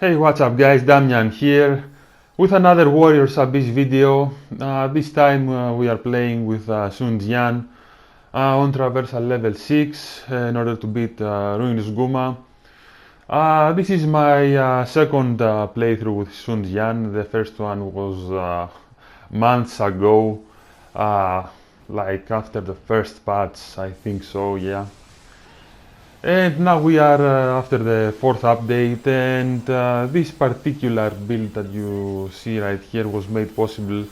Hey, what's up guys, Damian here with another Warriors Abyss video. This time we are playing with Jian on traversal level 6 in order to beat Ruinous Guma. This is my second playthrough with Jian. The first one was months ago, like after the first patch, I think so, yeah. And now we are after the fourth update, and this particular build that you see right here was made possible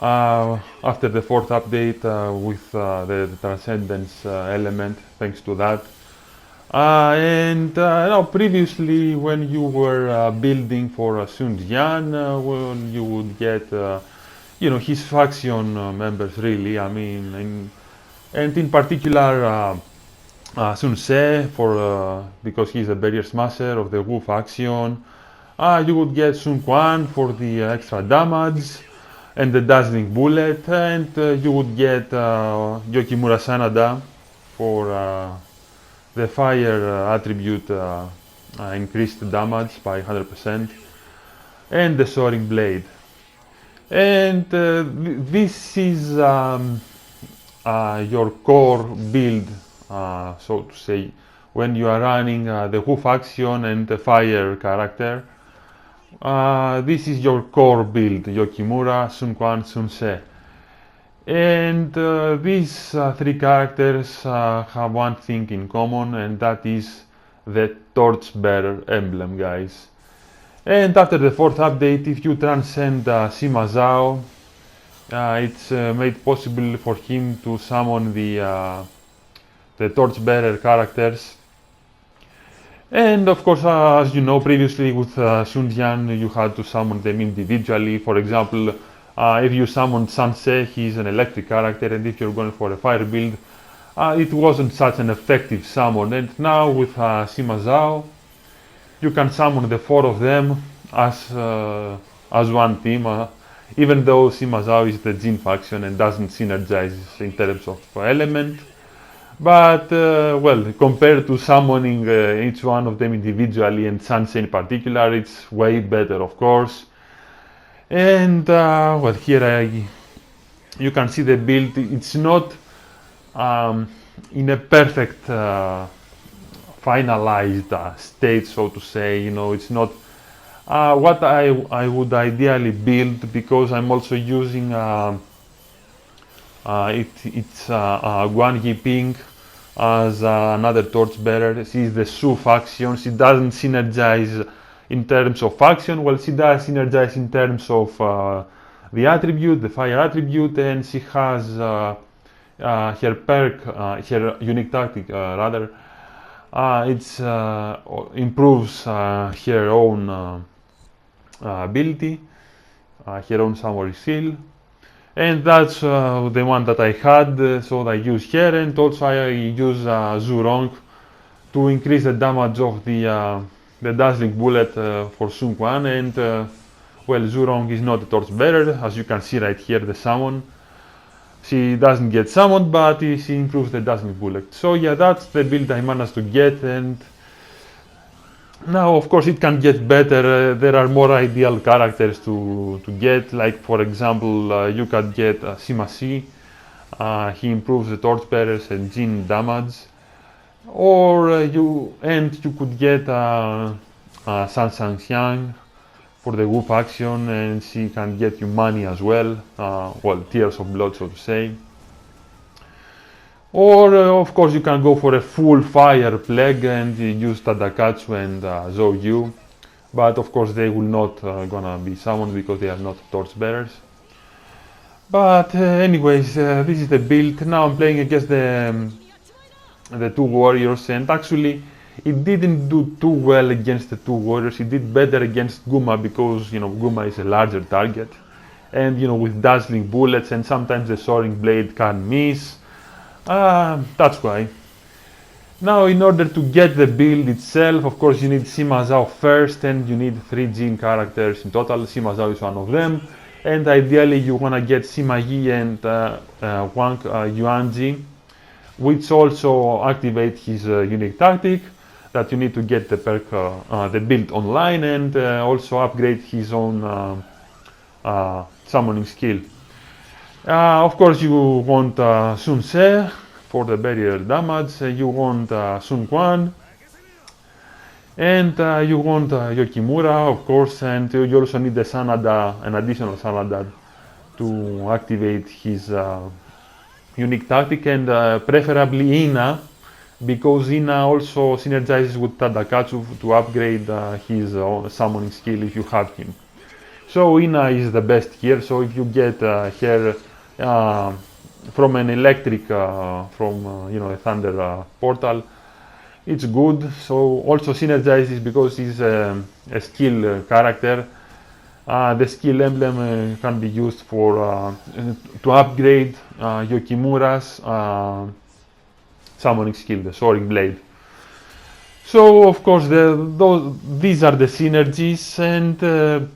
after the fourth update with the Transcendence element, thanks to that. Now previously when you were building for Sun Jian, well, you would get his faction members really, I mean, and in particular Sun Se because he's a barrier smasher of the Wu faction. You would get Sun Quan for the extra damage and the dazzling bullet, and you would get Yokimura Sanada for the fire attribute increased damage by 100%, and the soaring blade. And this is your core build, so to say, when you are running the Wu faction and the fire character. This is your core build: Yokimura, Sun Quan, Sun Se. And these three characters have one thing in common, and that is the Torchbearer emblem, guys. And after the fourth update, if you transcend Sima Zhao, it's made possible for him to summon the Torchbearer characters. And of course, as you know, previously with Sun Jian, you had to summon them individually. For example, if you summoned Sun Se, he's an electric character, and if you're going for a fire build, it wasn't such an effective summon. And now with Sima Zhao, you can summon the four of them as one team, even though Sima Zhao is the Jian faction and doesn't synergize in terms of element. But, well, compared to summoning each one of them individually, and Sanse in particular, it's way better, of course. And, well, here you can see the build. It's not in a perfect finalized state, so to say. It's not what I would ideally build, because I'm also using Guan Yiping as another Torchbearer. She's the Su faction. She doesn't synergize in terms of faction. Well, she does synergize in terms of the attribute, the fire attribute, and she has her perk, her unique tactic rather. It improves her own ability, her own samurai seal. And that's the one that I had, so I use her, and also I use Zhurong to increase the damage of the dazzling bullet for Sun Quan. And well, Zhurong is not a Torchbearer, as you can see right here, the summon. She doesn't get summoned, but she improves the dazzling bullet. So yeah, that's the build I managed to get. And now, of course, it can get better. There are more ideal characters to get. Like, for example, you could get Sima Si. He improves the Torchbearers and Jian damage. Or you could get San Xiang for the Wu faction, and she can get you money as well. Well, tears of blood, so to say. Or, of course, you can go for a full fire plague and use Tadakatsu and Zhou. But, of course, they will not gonna be summoned because they are not Torchbearers. But, anyways, this is the build. Now I'm playing against the two warriors, and actually it didn't do too well against the two warriors. It did better against Guma because, Guma is a larger target. And, with dazzling bullets and sometimes the soaring blade can miss. That's why. Now, in order to get the build itself, of course, you need Sima Zhao first, and you need 3 Jian characters in total. Sima Zhao is one of them, and ideally you wanna get Sima Yi and Wang Yuanji, which also activate his unique tactic. that you need to get the perk, the build online, and also upgrade his own summoning skill. Of course, you want Sun Se for the barrier damage, you want Sun Quan, and you want Yokimura, of course, and you also need the Sanada, an additional Sanada to activate his unique tactic, and preferably Ina, because Ina also synergizes with Tadakatsu to upgrade his summoning skill if you have him. So Ina is the best here, so if you get her from an electric, from a thunder portal, it's good. So also synergizes because he's a skill character. The skill emblem can be used for to upgrade Yokimura's summoning skill, the Soaring Blade. So of course these are the synergies, and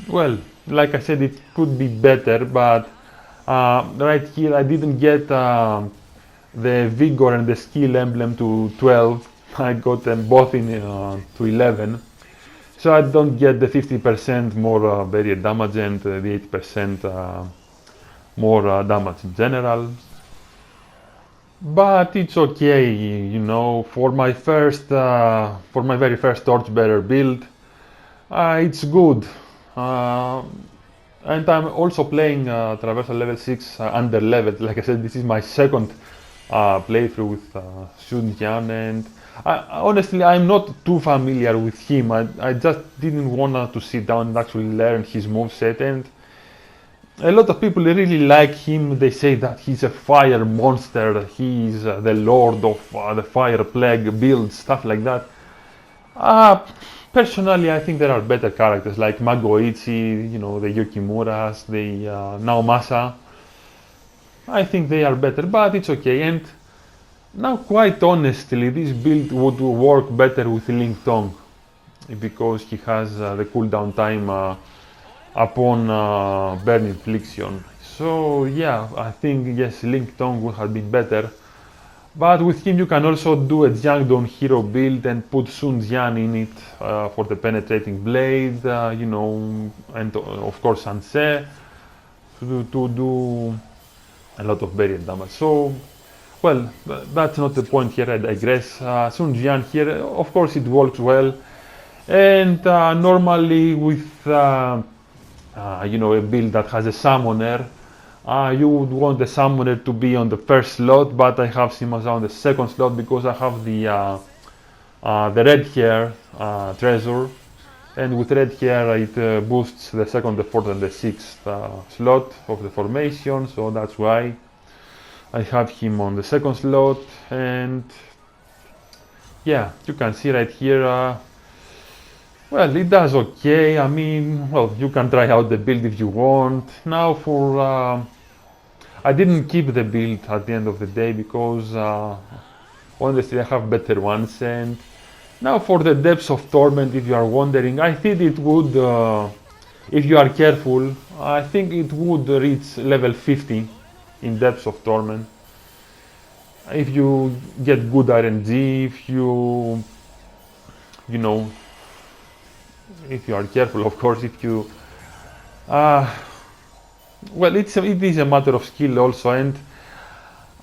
well, like I said, it could be better, but right here I didn't get the Vigor and the skill emblem to 12. I got them both in to 11. So I don't get the 50% more barrier damage and the 80% more damage in general. But it's okay, for my very first Torchbearer build, it's good. And I'm also playing Traversal level 6 under leveled. Like I said, this is my second playthrough with Jian, and honestly, I'm not too familiar with him. I just didn't want to sit down and actually learn his moveset, and a lot of people really like him. They say that he's a fire monster, he's the lord of the fire plague build, stuff like that. Personally, I think there are better characters like Magoichi, the Yokimuras, the Naomasa. I think they are better, but it's okay. And now, quite honestly, this build would work better with Ling Tong, because he has the cooldown time upon Burn Infliction. So yeah, I think yes, Ling Tong would have been better. But with him you can also do a Jiangdong hero build and put Sun Jian in it for the penetrating blade, and of course Sanse to do a lot of barrier damage. So, well, that's not the point here, I digress. Sun Jian here, of course it works well, and normally with a build that has a summoner, you would want the summoner to be on the first slot, but I have Simasa on the second slot because I have the red hair treasure, and with red hair it boosts the second, the fourth, and the sixth slot of the formation, so that's why I have him on the second slot. And yeah, you can see right here, well, it does okay. I mean, well, you can try out the build if you want. Now for I didn't keep the build at the end of the day because honestly I have better ones. And now for the Depths of Torment, if you are wondering, I think it would, if you are careful, I think it would reach level 50 in Depths of Torment. If you get good RNG, if you are careful, of course. If you well, it is a matter of skill also. And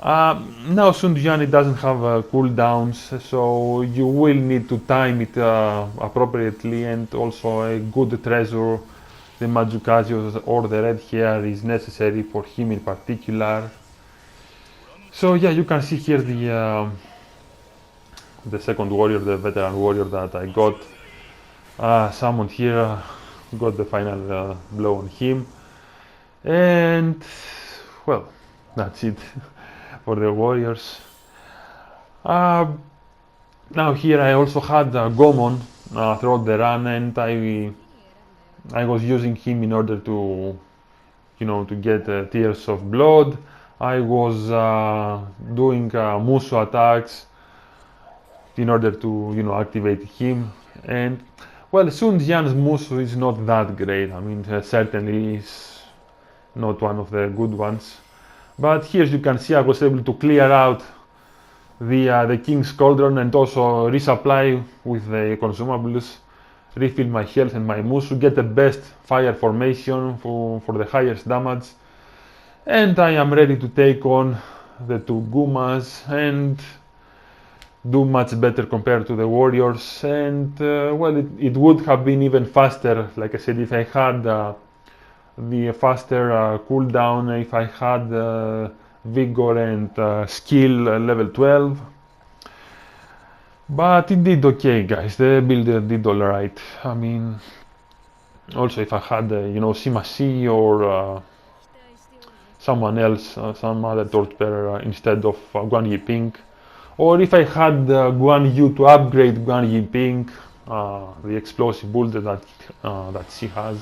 now Sun Jian doesn't have cooldowns, so you will need to time it appropriately, and also a good treasure, the Majukazio or the red hair, is necessary for him in particular. So yeah, you can see here the second warrior, the veteran warrior that I got summoned here, got the final blow on him. And well, that's it for the warriors. Now here I also had Gomon throughout the run, and I was using him in order to to get Tears of Blood. I was doing Musu attacks in order to activate him. And well, Sun Jian's Musu is not that great. I mean, certainly is not one of the good ones. But here you can see I was able to clear out the King's Cauldron and also resupply with the consumables, refill my health and my musu, get the best fire formation for the highest damage, and I am ready to take on the two Gumas and do much better compared to the warriors. And well, it would have been even faster, like I said, if I had the faster cooldown, if I had vigor and skill level 12. But it did okay, guys. The build did alright. I mean, also if I had Sima C or someone else, some other Torchbearer instead of Guan Yi Ping, or if I had Guan Yu to upgrade Guan Yi Ping, the explosive build that she has,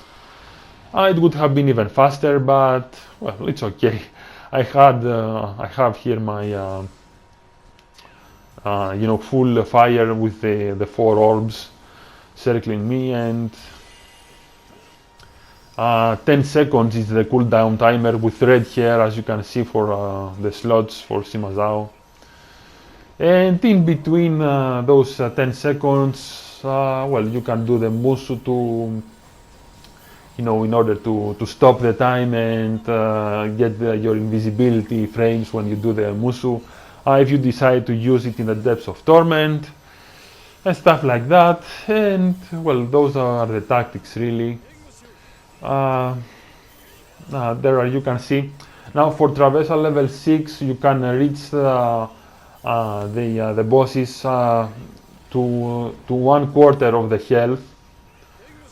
it would have been even faster. But well, it's okay. I have here my full fire with the 4 orbs circling me, and 10 seconds is the cooldown timer with red here, as you can see, for the slots for Sima Zhao. And in between those 10 seconds, well, you can do the musu to, in order to stop the time and get your invisibility frames when you do the musu. If you decide to use it in the depths of torment and stuff like that. And well, those are the tactics really. There you can see. Now for traversal level 6, you can reach the bosses to 1/4 of the health.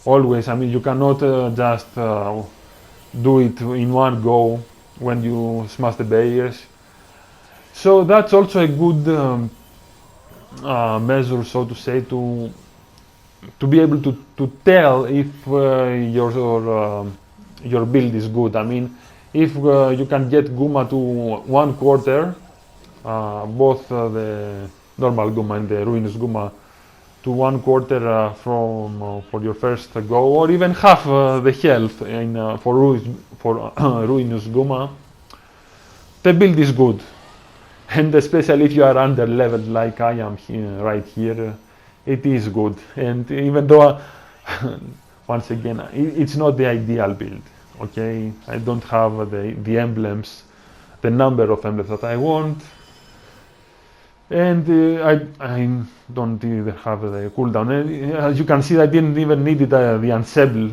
Always, I mean, you cannot just do it in one go when you smash the barriers. So that's also a good measure, so to say, to be able to tell if your build is good. I mean, if you can get Guma to 1/4, both the normal Guma and the Ruinous Guma to 1/4 for your first go, or even half the health for Ruinous Guma, the build is good. And especially if you are under leveled like I am here, right here, it is good. And even though once again, it's not the ideal build, okay? I don't have the emblems, the number of emblems that I want, and I don't either have the cooldown. And, as you can see, I didn't even need the Ensemble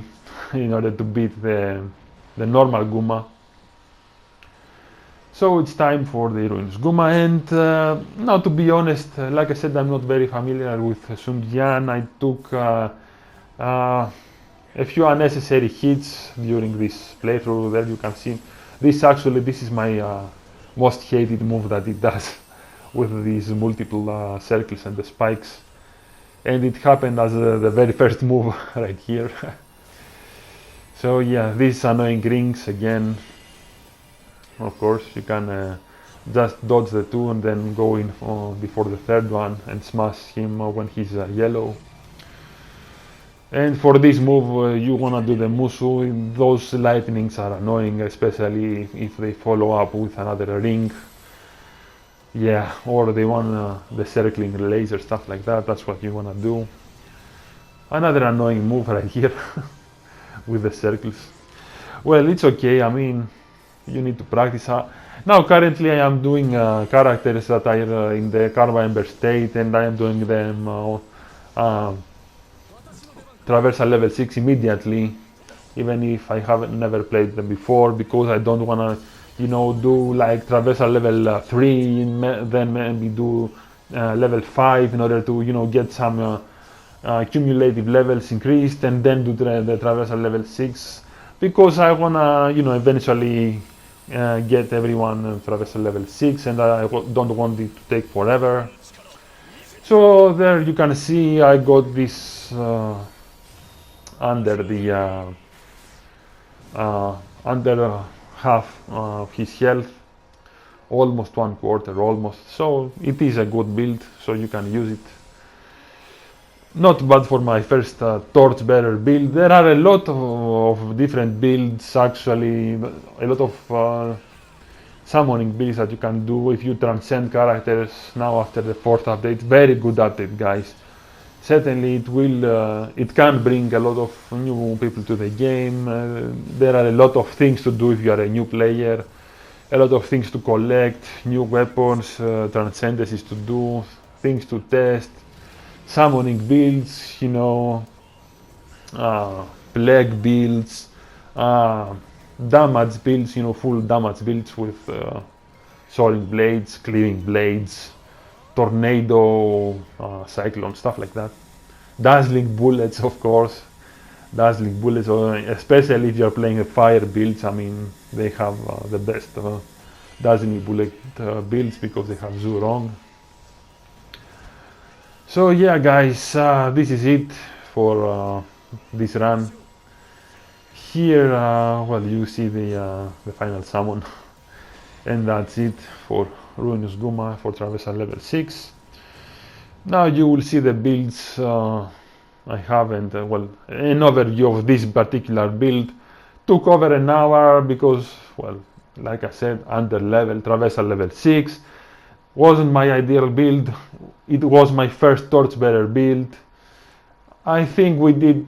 in order to beat the normal Guma. So it's time for the Ruinous Guma. And now, to be honest, like I said, I'm not very familiar with Sun Jian. I took a few unnecessary hits during this playthrough. There you can see this is my most hated move that it does with these multiple circles and the spikes, and it happened as the very first move right here. So yeah, these annoying rings again. Of course, you can just dodge the 2 and then go in before the third one and smash him when he's yellow. And for this move, you wanna do the musu. Those lightnings are annoying, especially if they follow up with another ring. Yeah, or they want the circling laser, stuff like that. That's what you wanna do. Another annoying move right here with the circles. Well, it's okay. I mean, you need to practice. Now currently I am doing characters that are in the Karma Ember state, and I am doing them traversal level 6 immediately, even if I haven't never played them before, because I don't wanna do like traversal level 3 then maybe do level 5 in order to get some cumulative levels increased, and then do the traversal level 6, because I wanna eventually get everyone traversal level 6, and I don't want it to take forever. So there you can see I got this under the under half of his health, almost 1/4, almost. So it is a good build, so you can use it. Not bad for my first Torchbearer build. There are a lot of different builds, actually, a lot of summoning builds that you can do if you transcend characters now after the 4th update. Very good update, guys. Certainly it can bring a lot of new people to the game. There are a lot of things to do if you are a new player, a lot of things to collect, new weapons, transcendencies to do, things to test, summoning builds, you know, plague builds, damage builds, you know, full damage builds with soaring blades, cleaving blades, tornado, cyclone, stuff like that. Dazzling bullets, of course. Dazzling bullets, especially if you're playing a fire builds. I mean, they have the best dazzling bullet builds because they have Zurong. So yeah, guys, this is it for this run. Here, well, you see the final summon, and that's it for Ruinous Guma for Traversal level 6. Now you will see the builds. I haven't, well, an overview of this particular build. Took over an hour because, well, like I said, under level, Traversal level 6. Wasn't my ideal build. It was my first Torchbearer build. I think we did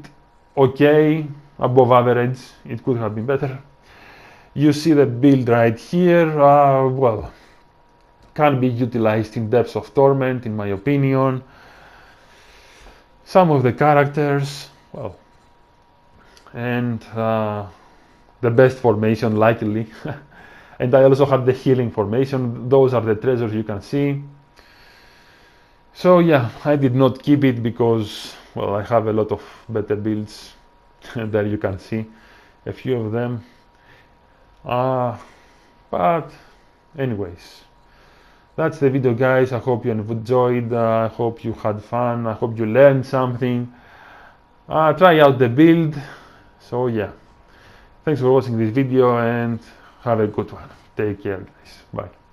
okay, above average. It could have been better. You see the build right here. Well, can be utilized in Depths of Torment, in my opinion. Some of the characters, well, and the best formation, likely. And I also have the healing formation. Those are the treasures you can see. So yeah, I did not keep it because, well, I have a lot of better builds. There you can see a few of them. But anyways, that's the video, guys. I hope you enjoyed. I hope you had fun. I hope you learned something. Try out the build. So yeah, thanks for watching this video and have a good one. Take care, guys. Bye.